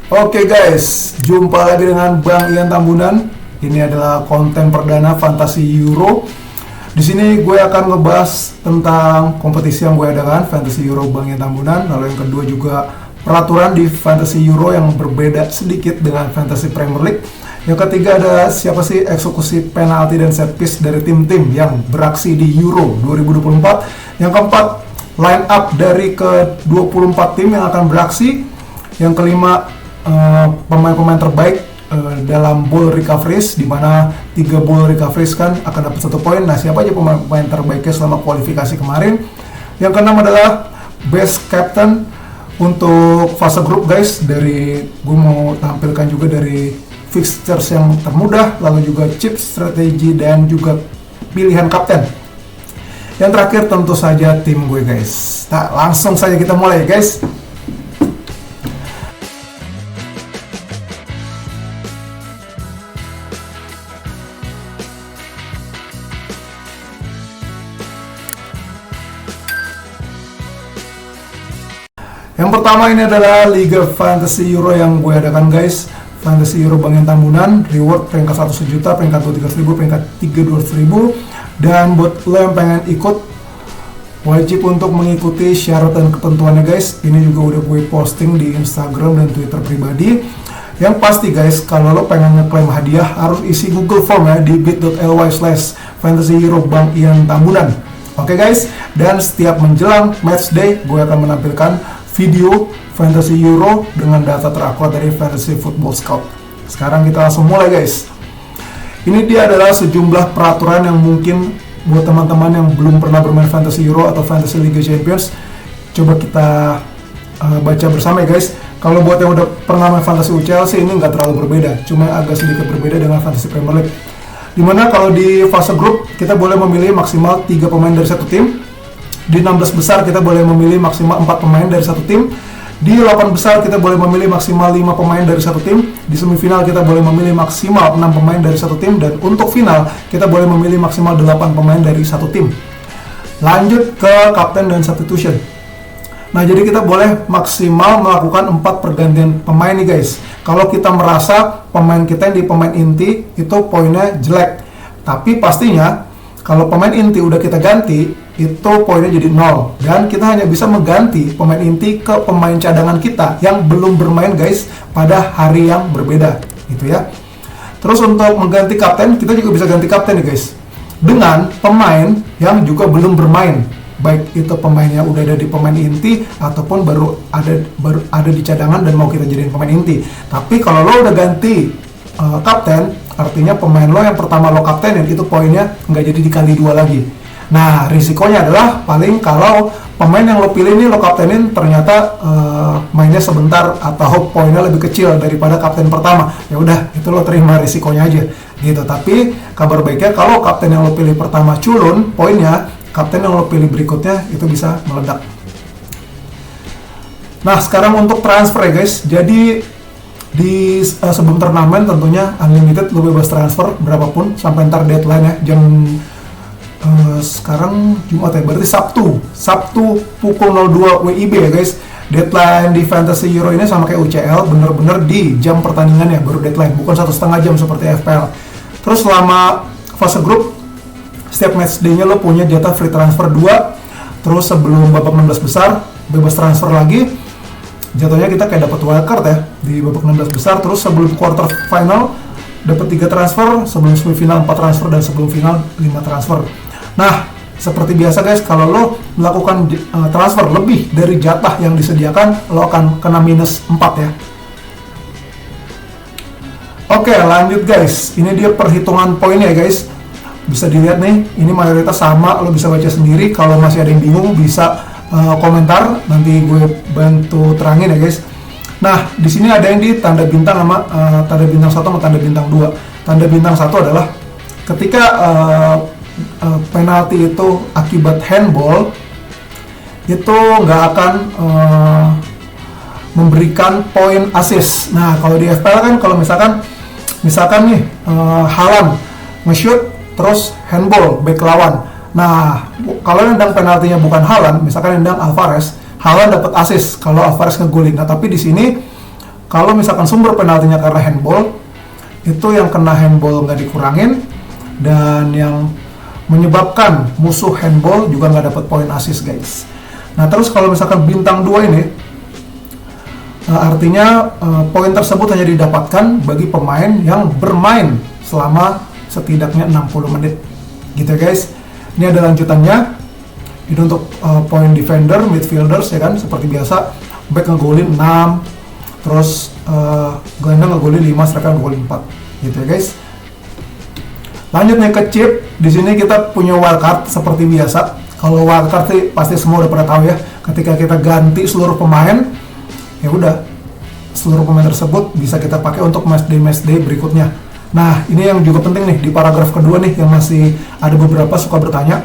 Oke guys, jumpa lagi dengan Bang Ian Tambunan. Ini adalah konten perdana Fantasi Euro. Di sini gue akan ngebahas tentang kompetisi yang gue adakan, Fantasi Euro Bang Ian Tambunan. Lalu yang kedua juga peraturan di Fantasi Euro yang berbeda sedikit dengan Fantasi Premier League. Yang ketiga ada siapa sih eksekusi penalti dan set piece dari tim-tim yang beraksi di Euro 2024. Yang keempat, line up dari ke-24 tim yang akan beraksi. Yang kelima, pemain-pemain terbaik dalam ball recoveries, di mana 3 ball recoveries kan akan dapat 1 poin. Nah, siapa aja pemain terbaiknya selama kualifikasi kemarin. Yang keenam adalah best captain untuk fase grup guys. Dari gue mau tampilkan juga dari fixtures yang termudah, lalu juga chip strategi dan juga pilihan kapten. Yang terakhir tentu saja tim gue guys. Nah, langsung saja kita mulai guys. Yang pertama ini adalah Liga Fantasy Euro yang gue adakan guys. Fantasy Euro Bang Ian Tambunan, reward peringkat 1 sejuta, peringkat 2 300.000, peringkat 3 200.000. Dan buat lo yang pengen ikut, wajib untuk mengikuti syarat dan ketentuannya guys. Ini juga udah gue posting di Instagram dan Twitter pribadi. Yang pasti guys, kalau lo pengen ngeklaim hadiah, harus isi Google Form ya di bit.ly/Fantasy Euro Bang Ian Tambunan. Oke guys, dan setiap menjelang match day, gue akan menampilkan video Fantasy Euro dengan data terakurat dari Fantasy Football Scout. Sekarang kita langsung mulai guys. Ini dia adalah sejumlah peraturan yang mungkin buat teman-teman yang belum pernah bermain Fantasy Euro atau Fantasy Liga Champions, coba kita baca bersama ya guys. Kalau buat yang udah pernah main Fantasy UCL sih ini nggak terlalu berbeda, cuma agak sedikit berbeda dengan Fantasy Premier League. Dimana kalau di fase grup kita boleh memilih maksimal 3 pemain dari satu tim. Di 16 besar kita boleh memilih maksimal 4 pemain dari satu tim. Di 8 besar kita boleh memilih maksimal 5 pemain dari satu tim. Di semifinal kita boleh memilih maksimal 6 pemain dari satu tim. Dan untuk final kita boleh memilih maksimal 8 pemain dari satu tim. Lanjut ke captain dan substitution. Nah, jadi kita boleh maksimal melakukan 4 pergantian pemain nih guys. Kalau kita merasa pemain kita yang di pemain inti itu poinnya jelek, tapi pastinya kalau pemain inti udah kita ganti, itu poinnya jadi 0. Dan kita hanya bisa mengganti pemain inti ke pemain cadangan kita yang belum bermain guys pada hari yang berbeda, gitu ya. Terus untuk mengganti kapten, kita juga bisa ganti kapten nih guys, dengan pemain yang juga belum bermain, baik itu pemainnya udah ada di pemain inti ataupun baru ada di cadangan dan mau kita jadiin pemain inti. Tapi kalau lo udah ganti kapten, artinya pemain lo yang pertama lo kaptenin itu poinnya nggak jadi dikali 2 lagi. Nah, risikonya adalah paling kalau pemain yang lo pilih ini lo kaptenin ternyata mainnya sebentar atau poinnya lebih kecil daripada kapten pertama. Ya udah, itu lo terima risikonya aja gitu. Tapi kabar baiknya kalau kapten yang lo pilih pertama culun poinnya, kapten yang lo pilih berikutnya itu bisa meledak. Nah, sekarang untuk transfer ya guys. Jadi di sebelum turnamen tentunya unlimited, lo bebas transfer berapapun sampai ntar deadline ya, jam sekarang Jumat ya, berarti Sabtu pukul 02 WIB ya guys. Deadline di Fantasy Euro ini sama kayak UCL, bener-bener di jam pertandingan ya baru deadline, bukan 1,5 jam seperti FPL. Terus selama fase grup, setiap match day-nya lo punya jatah free transfer 2. Terus sebelum babak 16 besar bebas transfer lagi, jatuhnya kita kayak dapat wildcard ya di babak 16 besar. Terus sebelum quarter final dapat 3 transfer, sebelum semifinal 4 transfer, dan sebelum final 5 transfer. Nah, seperti biasa guys, kalau lo melakukan transfer lebih dari jatah yang disediakan, lo akan kena minus 4 ya. Oke, lanjut guys. Ini dia perhitungan poinnya ya guys. Bisa dilihat nih, ini mayoritas sama, lo bisa baca sendiri. Kalau masih ada yang bingung bisa komentar, nanti gue bantu terangin ya guys. Nah, di sini ada yang di tanda bintang sama tanda bintang 1 sama tanda bintang 2. Tanda bintang 1 adalah ketika penalti itu akibat handball, itu nggak akan memberikan poin assist. Nah, kalau di FPL kan kalau misalkan nih Haaland nge-shoot terus handball back lawan. Nah, kalau nendang penaltinya bukan Haaland, misalkan nendang Alvarez, Haaland dapat assist kalau Alvarez ngegolin. Nah, tapi di sini kalau misalkan sumber penaltinya karena handball, itu yang kena handball nggak dikurangin, dan yang menyebabkan musuh handball juga nggak dapat poin assist guys. Nah terus kalau misalkan bintang 2 ini, artinya poin tersebut hanya didapatkan bagi pemain yang bermain selama setidaknya 60 menit gitu guys. Ini ada lanjutannya. Itu untuk poin defender, midfielders ya kan, seperti biasa. Back ngegolin 6, terus gelandang ngegolin 5, striker ngegolin 4 gitu ya guys. Lanjut nih ke chip. Di sini kita punya wildcard seperti biasa. Kalau wildcard sih pasti semua udah pada tahu ya. Ketika kita ganti seluruh pemain, ya udah seluruh pemain tersebut bisa kita pakai untuk matchday berikutnya. Nah ini yang juga penting nih di paragraf kedua nih, yang masih ada beberapa suka bertanya.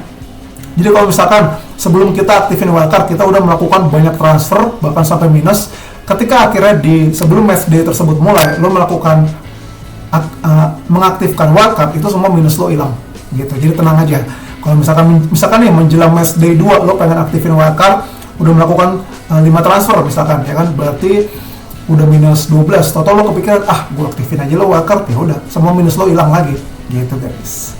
Jadi kalau misalkan sebelum kita aktifin wildcard, kita udah melakukan banyak transfer bahkan sampai minus. Ketika akhirnya sebelum matchday tersebut mulai, lo melakukan mengaktifkan wildcard, itu semua minus lo hilang gitu. Jadi tenang aja. Kalau misalkan nih menjelang matchday 2 lo pengen aktifin wildcard, udah melakukan 5 transfer misalkan ya kan, berarti udah minus 12. Total lo kepikiran gue aktifin aja lo wildcard, ya udah semua minus lo hilang lagi gitu guys.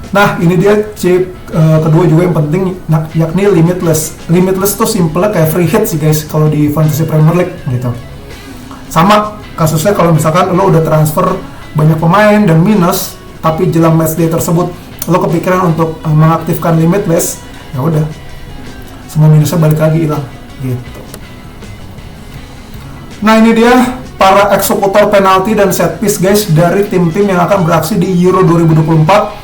Nah ini dia chip kedua juga yang penting, yakni limitless. Limitless tuh simple kayak free hit sih guys kalau di Fantasy Premier League gitu. Sama kasusnya kalau misalkan lo udah transfer banyak pemain dan minus, tapi jelang matchday tersebut lo kepikiran untuk mengaktifkan limitless, ya udah semua minusnya balik lagi hilang gitu. Nah ini dia para eksekutor penalti dan set piece guys dari tim-tim yang akan beraksi di Euro 2024.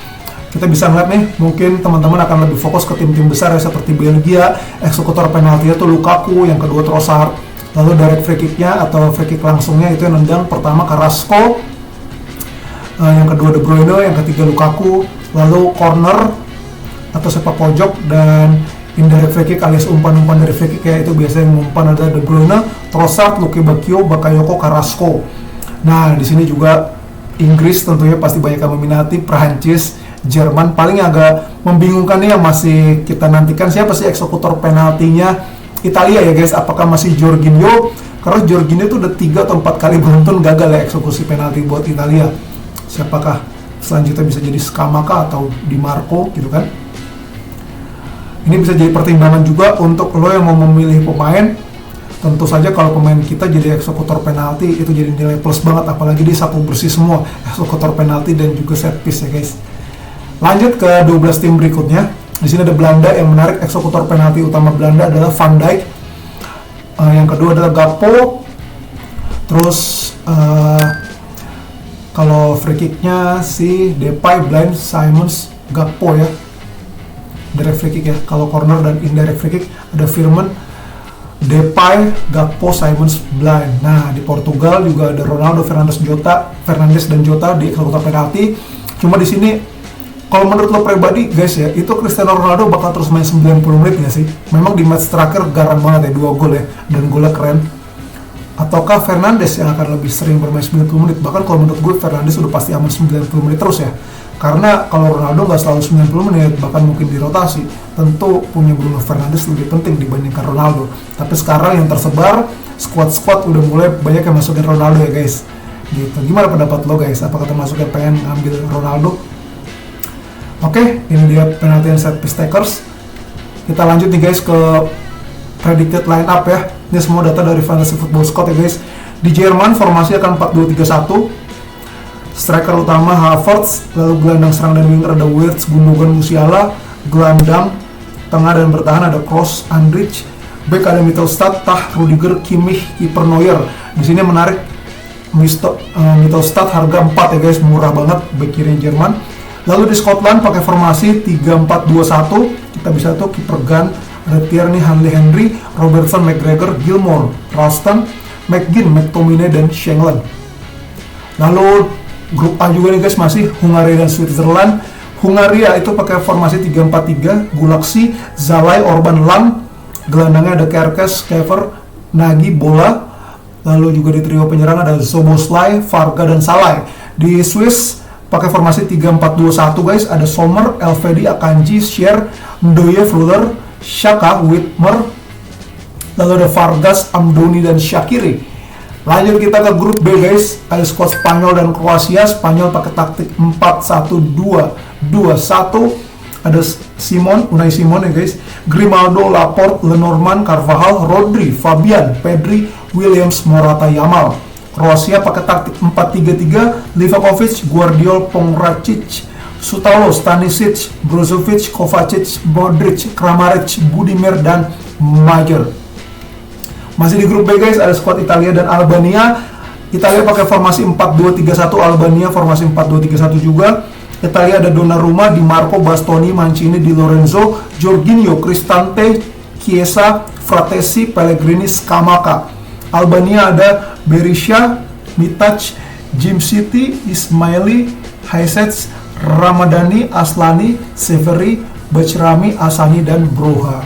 Kita bisa ngeliat nih, mungkin teman-teman akan lebih fokus ke tim-tim besar ya, seperti Belgia. Eksekutor penaltinya tuh Lukaku, yang kedua Trossard. Lalu direct free kick-nya atau free kick langsungnya itu yang nendang pertama Carrasco, yang kedua De Bruyne, yang ketiga Lukaku. Lalu corner atau sepak pojok dan indirect free kick alias umpan-umpan dari free kick, ya itu biasanya yang umpan ada De Bruyne, Trossard, Luke Bacchio, Bakayoko, Carrasco. Nah di sini juga Inggris tentunya pasti banyak yang meminati, Prancis, Jerman. Paling agak membingungkan nih yang masih kita nantikan, siapa sih eksekutor penaltinya Italia ya guys. Apakah masih Jorginho? Karena Jorginho itu udah 3 atau 4 kali beruntun gagal ya eksekusi penalti buat Italia. Siapakah selanjutnya, bisa jadi Scamacca atau Di Marco gitu kan. Ini bisa jadi pertimbangan juga untuk lo yang mau memilih pemain. Tentu saja kalau pemain kita jadi eksekutor penalti, itu jadi nilai plus banget, apalagi dia sapu bersih semua, eksekutor penalti dan juga set piece ya guys. Lanjut ke 12 tim berikutnya. Di sini ada Belanda. Yang menarik, eksekutor penalti utama Belanda adalah Van Dijk. Yang kedua adalah Gakpo. Terus kalau free kicknya si Depay, Blind, Simons, Gakpo ya. Direct free kick ya. Kalau corner dan indirect free kick ada Firman, Depay, Gakpo, Simons, Blind. Nah di Portugal juga ada Ronaldo, Fernandes dan Jota di eksekutor penalti. Cuma di sini kalau menurut lo pribadi guys ya, itu Cristiano Ronaldo bakal terus main 90 menit nggak sih? Memang di match terakhir garang banget ya, 2 gol ya, dan golnya keren. Ataukah Fernandes yang akan lebih sering bermain 90 menit? Bahkan kalau menurut gue Fernandes udah pasti aman 90 menit terus ya. Karena kalau Ronaldo nggak selalu 90 menit, bahkan mungkin dirotasi. Tentu punya Bruno Fernandes lebih penting dibandingkan Ronaldo. Tapi sekarang yang tersebar, squad udah mulai banyak yang masukin Ronaldo ya guys. Gitu. Gimana pendapat lo guys? Apakah termasuk yang pengen ngambil Ronaldo? Oke, ini dia penalti and set piece takers. Kita lanjut nih guys ke predicted line up ya. Ini semua data dari Fantasy Football Scout ya guys. Di Jerman formasi akan 4-2-3-1. Striker utama Havertz, lalu gelandang serang dan winger ada Wirtz, Gundogan, Musiala. Gelandang tengah dan bertahan ada Kroos, Andrich. Back ada Mittelstadt, Tah, Rudiger, Kimmich, kiper Neuer. Di sini menarik, Mittelstadt harga 4 ya guys, murah banget back kiri Jerman. Lalu di Scotland pakai formasi 3-4-2-1. Kita bisa tuh kiper Gunn, ada Tierney, Hanley, Henry, Robertson, McGregor, Gilmore, Ralston, McGinn, McTominay dan Schengen. Lalu grup A juga nih guys, masih Hungaria dan Switzerland. Hungaria itu pakai formasi 3-4-3, Gulaksi, Zalai, Orban, Lang. Gelandangnya ada Kerkez, Kever, Nagy, Bola. Lalu juga di trio penyerang ada Szoboszlai, Varga dan Salai. Di Swiss pakai formasi 3-4-2-1 guys, ada Sommer, Elvedi, Akanji, Scher, Ndoye, Fruller, Xhaka, Whitmer. Lalu ada Vargas, Amdoni dan Shaqiri. Lanjut kita ke grup B guys, ada skuad Spanyol dan Kroasia. Spanyol pakai taktik 4-1-2-2-1. Ada Unai Simon ya guys, Grimaldo, Laporte, Lenormand, Carvajal, Rodri, Fabian, Pedri, Williams, Morata, Yamal. Kroasia pakai taktik 4-3-3, Livakovic, Guardiol, Pongracic, Sutalo, Stanisic, Brozovic, Kovacic, Modric, Kramaric, Budimir, dan Majer. Masih di grup B guys, ada skuad Italia dan Albania. Italia pakai formasi 4-2-3-1, Albania formasi 4-2-3-1 juga. Italia ada Donnarumma, Di Marco, Bastoni, Mancini, Di Lorenzo, Jorginho, Cristante, Chiesa, Fratesi, Pellegrini, Scamacca. Albania ada Berisha, Mitac, Jim City, Ismaili, Haisets, Ramadani, Aslani, Severi, Bachrami, Asani, dan Broha.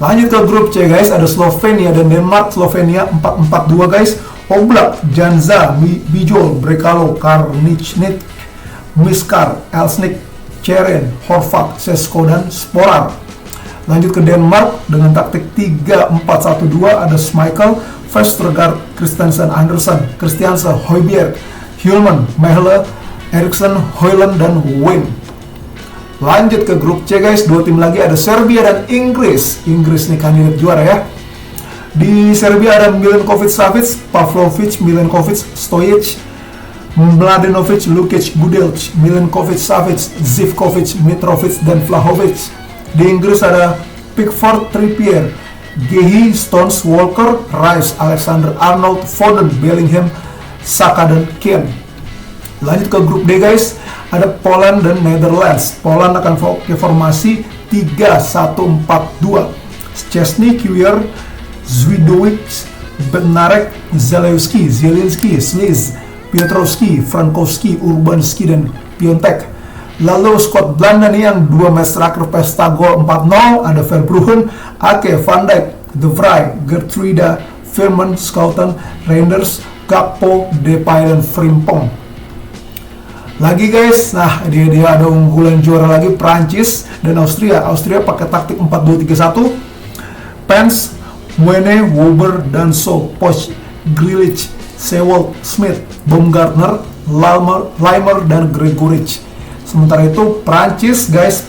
Lanjut ke grup C guys, ada Slovenia dan Denmark. Slovenia 4-4-2 guys. Oblak, Janza, Bijol, Brekalo, Karničnik, Miskar, Elsnik, Ceren, Horvat, Sesko, dan Sporar. Lanjut ke Denmark dengan taktik 3-4-1-2, ada Schmeichel, Vestergaard, Christensen, Andersen, Christiansen, Højbjerg, Hjulman, Mehle, Eriksen, Højlund, dan Wayne. Lanjut ke grup C guys, dua tim lagi, ada Serbia dan Inggris. Inggris nih kandidat juara ya. Di Serbia ada Milinkovic-Savic, Pavlovic, Milinkovic, Stojic, Mladenovic, Lukic, Gudelic, Milinkovic-Savic, Zivkovic, Mitrovic, dan Vlahovic. Di Inggris ada Pickford, Trippier, Gehi, Stones, Walker, Rice, Alexander Arnold, Foden, Bellingham, Saka, dan Kane. Lanjut ke grup D guys, ada Poland dan Netherlands. Poland akan pakai formasi 3-1-4-2. Szczesny, Kiwior, Zwidowic, Bednarek, Zalewski, Zielinski, Sliz, Piotrowski, Frankowski, Urbanski, dan Piontek. Lalu skuad Belanda nih yang 2 match terakhir pesta gol 4-0, ada Verbruggen, Ake, Van Dijk, De Vrij, Gertruida, Veerman, Schouten, Reinders, Gakpo, Depay, dan Frimpong. Lagi guys, nah dia ada unggulan juara lagi, Prancis dan Austria. Austria pakai taktik 4-2-3-1. Pence, Mwene, Wober, Danso, Poch, Grealish, Sewell, Smith, Baumgartner, Leimer, dan Gregoric. Sementara itu Prancis guys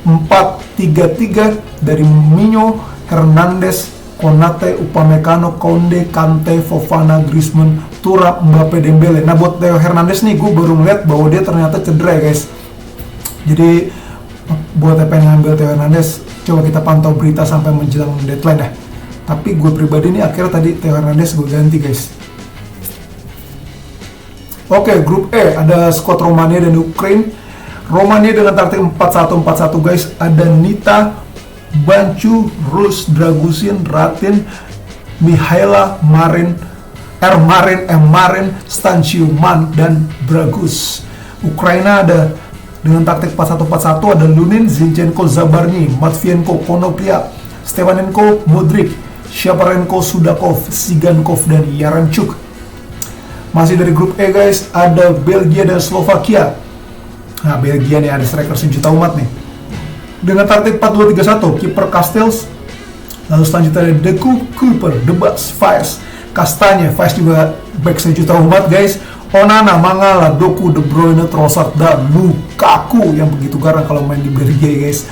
4-3-3 dari Minho, Hernandez, Konate, Upamecano, Konde, Kante, Fofana, Griezmann, Thuram, Mbappe, Dembele. Nah buat Theo Hernandez nih, gue baru ngeliat bahwa dia ternyata cedera ya guys. Jadi buat yang pengen ngambil Theo Hernandez, coba kita pantau berita sampai menjelang deadline dah. Tapi gue pribadi nih akhirnya tadi Theo Hernandez gue ganti guys. Oke, grup E ada skuad Romania dan Ukraine. Romania dengan taktik 4-1-4-1 guys, ada Nita, Bancu, Rus, Dragusin, Ratin, Mihaila, Marin, Stanciu, Man, dan Bragus. Ukraina ada dengan taktik 4-1-4-1, ada Lunin, Zinchenko, Zabarny, Matvienko, Konoplia, Stepanenko, Modric, Shaparenko, Sudakov, Sigankov, dan Yaranchuk. Masih dari grup E guys, ada Belgia dan Slovakia. Nah Belgia nih ada striker sejuta umat nih dengan taktik 4-2-3-1, kiper Castells. Lalu selanjutnya ada Deku, Cooper, Debas, Fires, Kastanya, Fires juga back sejuta umat guys. Onana, Mangala, Doku, De Bruyne, Trossard, dan Lukaku yang begitu garang kalau main di Belgia guys.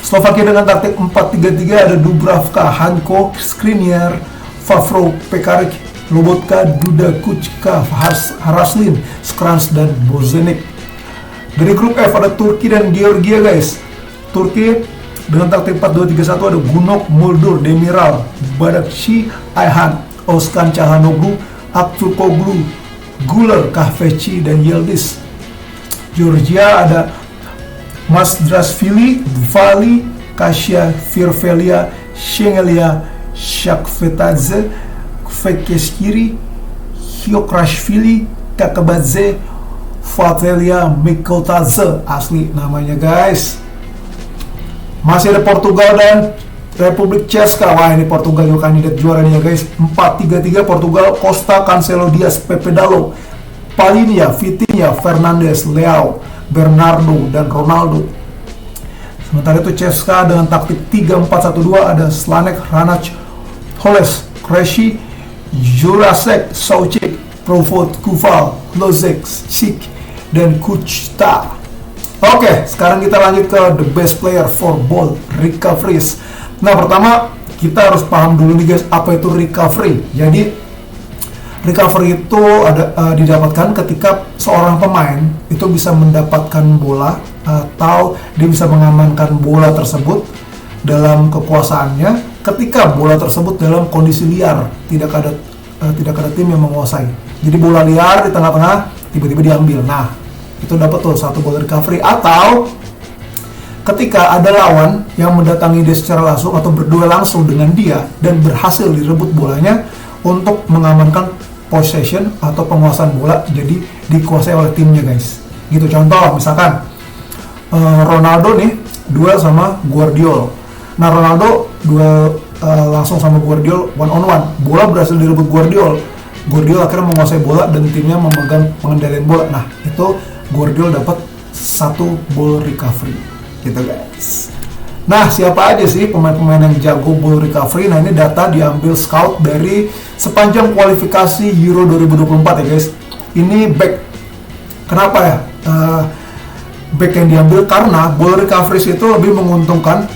Slovakia dengan taktik 4-3-3 ada Dubravka, Hanko, Skriniar, Favro, Pekarik, Lobotka, Duda, Kuchka, Haraslin, Skrans, dan Bozenik. Dari grup F ada Turki dan Georgia guys. Turki dengan taktik 4-2-3-1 ada Gunok, Muldur, Demiral, Badakshi, Ayhan, Oskan Çalhanoğlu, Aktürkoğlu, Guler, Kahveci, dan Yildiz. Georgia ada Mazdrashvili, Dvali, Kasia, Firvelia, Shengelia, Shakvetadze, Fekeskiri, Hyokrashvili, Kakabadze, Fatelia, Mikotadze, asli namanya guys. Masih ada Portugal dan Republik Česka. Wah ini Portugal juga kandidat juara nih ya guys. 4-3-3 Portugal, Costa, Cancelo, Diaz, Pepe Dalo, Palhinha, Vitinha, Fernandes, Leao, Bernardo, dan Ronaldo. Sementara itu Česka dengan taktik 3-4-1-2 ada Slanek, Hranach, Holes, Krejci, Jurasek, Soucek, Provod, Kuval, Lozek, Sik, dan Kuchta. Oke, sekarang kita lanjut ke the best player for ball recoveries. Nah, pertama kita harus paham dulu nih guys, apa itu recovery. Jadi recovery itu didapatkan ketika seorang pemain itu bisa mendapatkan bola atau dia bisa mengamankan bola tersebut dalam kekuasaannya ketika bola tersebut dalam kondisi liar, tidak ada tim yang menguasai. Jadi bola liar di tengah-tengah tiba-tiba diambil. Nah, itu dapat tuh satu ball recovery. Atau ketika ada lawan yang mendatangi dia secara langsung atau berduel langsung dengan dia dan berhasil direbut bolanya untuk mengamankan possession atau penguasaan bola, jadi dikuasai oleh timnya guys. Gitu, contoh misalkan Ronaldo nih duel sama Guardiola. Nah, Ronaldo duel langsung sama Guardiola one on one, bola berhasil direbut Guardiola akhirnya menguasai bola dan timnya memegang pengendalian bola. Nah, itu Guardiola dapat satu ball recovery gitu guys. Nah, siapa aja sih pemain-pemain yang jago ball recovery? Nah, ini data diambil scout dari sepanjang kualifikasi Euro 2024 ya guys. Ini back. Kenapa ya? Back yang diambil karena ball recovery itu lebih menguntungkan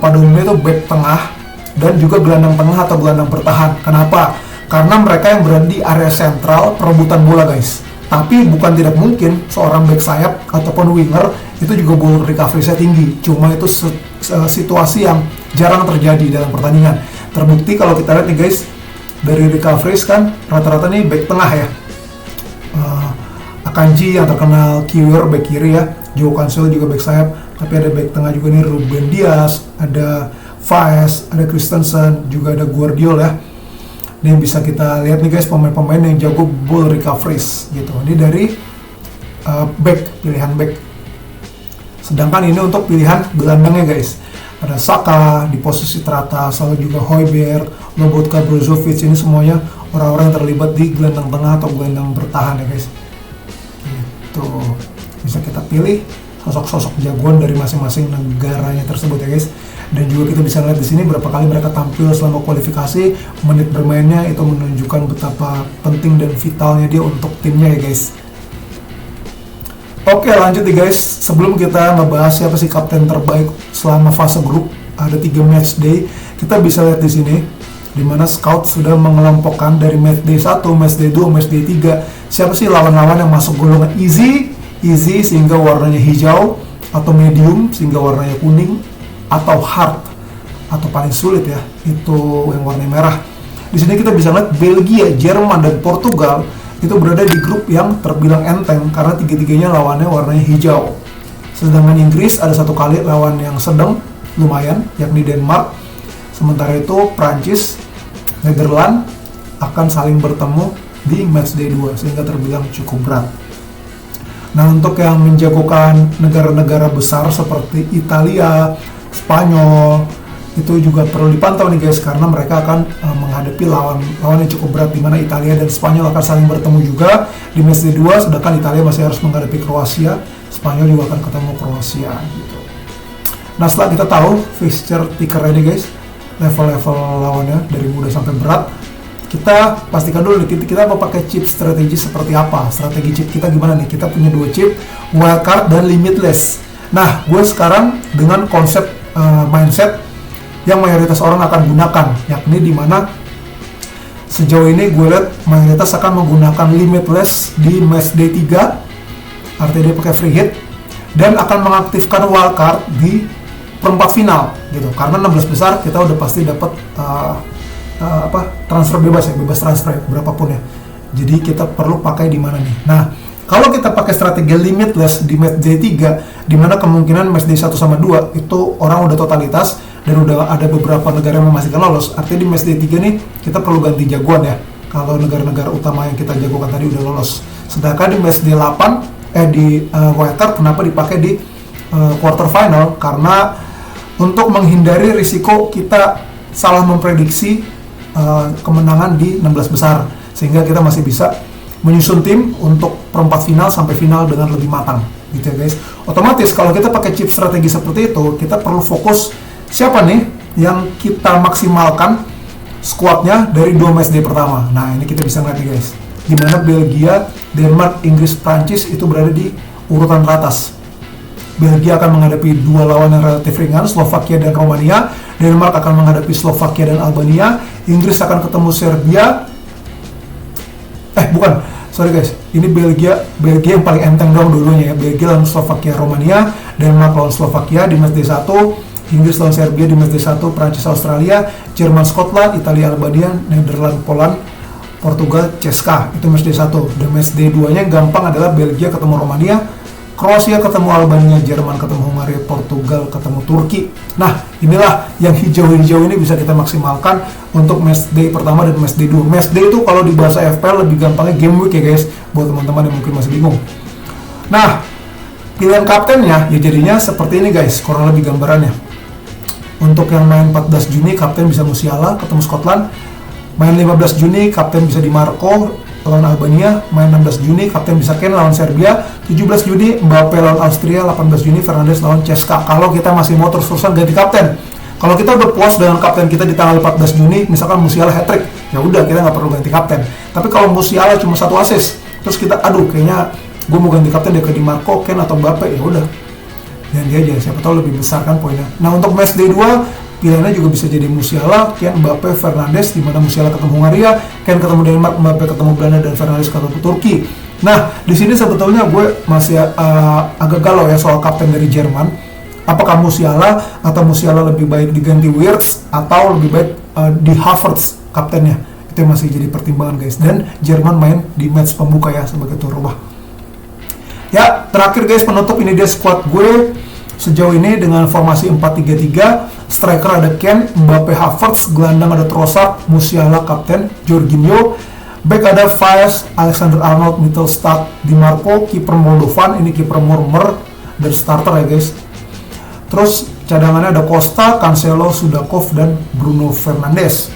pada umumnya itu back tengah dan juga gelandang tengah atau gelandang bertahan. Kenapa? Karena mereka yang berada di area sentral perebutan bola guys. Tapi bukan tidak mungkin seorang back sayap ataupun winger itu juga ball recovery-nya tinggi. Cuma itu situasi yang jarang terjadi dalam pertandingan. Terbukti kalau kita lihat nih guys, dari recoveries kan rata-rata nih back tengah ya. Akanji yang terkenal kiwer back kiri ya. Joe Cancelo juga back sayap. Tapi ada back tengah juga nih, Ruben Dias, ada Faes, ada Christensen, juga ada Guardiola ya. Ini bisa kita lihat nih guys, pemain-pemain yang jago ball recoveries gitu. Ini dari back, pilihan back. Sedangkan ini untuk pilihan gelandangnya guys. Ada Saka di posisi teratas, lalu juga Højbjerg, Lobotka, Brozovic, ini semuanya orang-orang yang terlibat di gelandang tengah atau gelandang bertahan ya guys. Gitu. Bisa kita pilih sosok-sosok jagoan dari masing-masing negaranya tersebut ya guys. Dan juga kita bisa lihat di sini berapa kali mereka tampil selama kualifikasi, menit bermainnya itu menunjukkan betapa penting dan vitalnya dia untuk timnya ya guys. Oke, lanjut nih guys. Sebelum kita ngebahas siapa sih kapten terbaik selama fase grup, ada 3 match day. Kita bisa lihat di sini di mana scout sudah mengelompokkan dari match day 1, match day 2, match day 3 siapa sih lawan-lawan yang masuk golongan easy sehingga warnanya hijau, atau medium sehingga warnanya kuning, atau hard atau paling sulit ya itu yang warna merah. Di sini kita bisa lihat Belgia, Jerman, dan Portugal itu berada di grup yang terbilang enteng karena tiga-tiganya lawannya warnanya hijau. Sedangkan Inggris ada satu kali lawan yang sedang lumayan, yakni Denmark. Sementara itu Prancis, Netherlands akan saling bertemu di matchday 2 sehingga terbilang cukup berat. Nah, untuk yang menjagokan negara-negara besar seperti Italia, Spanyol, itu juga perlu dipantau nih guys, karena mereka akan menghadapi lawan yang cukup berat, di mana Italia dan Spanyol akan saling bertemu juga di matchday 2, sedangkan Italia masih harus menghadapi Kroasia, Spanyol juga akan ketemu Kroasia gitu. Nah, setelah kita tahu fixture ticker ini guys, level-level lawannya dari mudah sampai berat, kita pastikan dulu kita mau pakai chip strategi seperti apa. Strategi chip kita gimana nih? Kita punya 2 chip, wildcard dan limitless. Nah, gue sekarang dengan konsep mindset yang mayoritas orang akan gunakan, yakni di mana sejauh ini gue lihat mayoritas akan menggunakan limitless di matchday 3, artinya dia pakai free hit, dan akan mengaktifkan wildcard di perempat final gitu. Karena 16 besar kita udah pasti dapat transfer bebas ya, bebas transfer berapapun ya. Jadi kita perlu pakai di mana nih? Nah, kalau kita pakai strategi limitless di matchday 3, di mana kemungkinan matchday 1 sama 2 itu orang udah totalitas dan udah ada beberapa negara yang memastikan lolos. Artinya di matchday 3 nih kita perlu ganti jagoan ya. Kalau negara-negara utama yang kita jagokan tadi udah lolos. Sedangkan di matchday 8 di wildcard kenapa dipakai di quarter final? Karena untuk menghindari risiko kita salah memprediksi kemenangan di 16 besar, sehingga kita masih bisa menyusun tim untuk perempat final sampai final dengan lebih matang gitu ya guys. Otomatis kalau kita pakai chip strategi seperti itu, kita perlu fokus siapa nih yang kita maksimalkan squadnya dari 2 matchday pertama. Nah ini kita bisa ngeliat nih guys, dimana Belgia, Denmark, Inggris, Prancis itu berada di urutan teratas. Belgia akan menghadapi 2 lawan yang relatif ringan, Slovakia dan Romania. Denmark akan menghadapi Slovakia dan Albania. Inggris akan ketemu Serbia. Sorry guys, ini Belgia yang paling enteng dong dulunya ya. Belgia lawan Slovakia, Romania. Denmark lawan Slovakia di matchday 1. Inggris lawan Serbia di matchday 1. Prancis, Australia. Jerman, Skotland. Italia, Albania. Nederland, Poland. Portugal, Ceska. Itu matchday 1. Dan matchday 2-nya gampang adalah Belgia ketemu Romania. Kroasia ketemu Albania, Jerman ketemu Hungaria, Portugal ketemu Turki. Nah, inilah yang hijau-hijau ini bisa kita maksimalkan untuk matchday pertama dan matchday 2. Matchday itu kalau di bahasa FPL lebih gampangnya game week ya guys, buat teman-teman yang mungkin masih bingung. Nah, pilihan kaptennya ya jadinya seperti ini guys, kurang lebih gambarannya. Untuk yang main 14 Juni, kapten bisa Musiala ketemu Scotland. Main 15 Juni, kapten bisa Di Marco lawan Albania. Main 16 Juni, kapten bisa Ken lawan Serbia. 17 Juni, Mbappe lawan Austria. 18 Juni, Fernandes lawan Ceska. Kalau kita masih mau terus-terusan ganti kapten. Kalau kita udah puas dengan kapten kita di tanggal 14 Juni, misalkan Musiala hat-trick, ya udah kita nggak perlu ganti kapten. Tapi kalau Musiala cuma 1 assist, terus kita kayaknya gue mau ganti kapten dia ke Di Marco, Ken atau Mbappe, ya udah ganti aja, siapa tahu lebih besar kan poinnya. Nah untuk matchday 2 pilihannya juga bisa jadi Musiala, Ken, Mbappe, Fernandes, di mana Musiala ketemu Hungaria, Ken ketemu Denmark, Mbappe ketemu Belanda, dan Fernandes ketemu Turki. Nah, di sini sebetulnya gue masih agak galau ya soal kapten dari Jerman. Apakah Musiala atau Musiala lebih baik diganti Wirtz atau lebih baik di Havertz kaptennya? Itu masih jadi pertimbangan guys. Dan Jerman main di match pembuka ya sebagai tuan rumah. Ya, terakhir guys penutup, ini dia squad gue sejauh ini dengan formasi 4-3-3. Striker ada Ken, Mbappe, Havertz. Gelandang ada Trossard, Musiala kapten, Jorginho. Back ada Faes, Alexander-Arnold, Mittelstadt, Di Marco. Kiper Moldovan, ini kiper Murmer dari starter ya guys. Terus cadangannya ada Costa, Cancelo, Sudakov, dan Bruno Fernandes.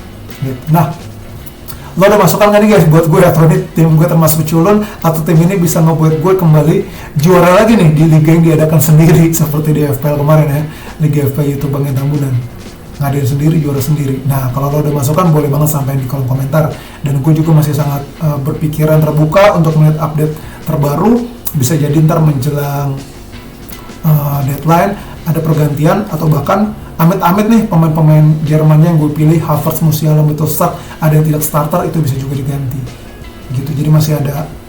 Nah, lo ada masukan gak nih guys buat gue atau nih tim gue termasuk culun atau tim ini bisa ngebuat gue kembali juara lagi nih di liga yang diadakan sendiri seperti di FPL kemarin ya, Liga FPL YouTube Bang Tambunan, ngadain sendiri, juara sendiri. Nah kalau lo ada masukan boleh banget sampaikan di kolom komentar, dan gue juga masih sangat berpikiran terbuka untuk melihat update terbaru. Bisa jadi ntar menjelang deadline ada pergantian, atau bahkan amit-amit nih pemain-pemain Jermannya yang gue pilih, Havertz, Musiala, Mittelstadt, ada yang tidak starter, itu bisa juga diganti gitu. Jadi masih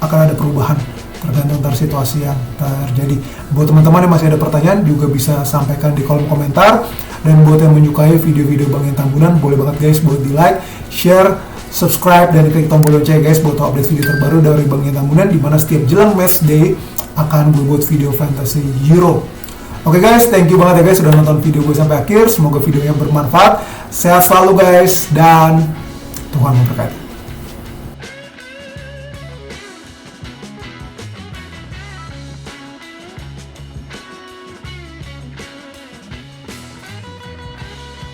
akan ada perubahan tergantung dari situasi yang terjadi. Buat teman-teman yang masih ada pertanyaan juga bisa sampaikan di kolom komentar, dan buat yang menyukai video-video Bang Tambunan boleh banget guys buat di like, share, subscribe, dan klik tombol lonceng guys buat update video terbaru dari Bang Tambunan, dimana setiap jelang match day akan gue buat video Fantasy Euro. Oke guys, thank you banget ya guys sudah nonton video gue sampai akhir. Semoga videonya bermanfaat. Sehat selalu guys, dan Tuhan memberkati.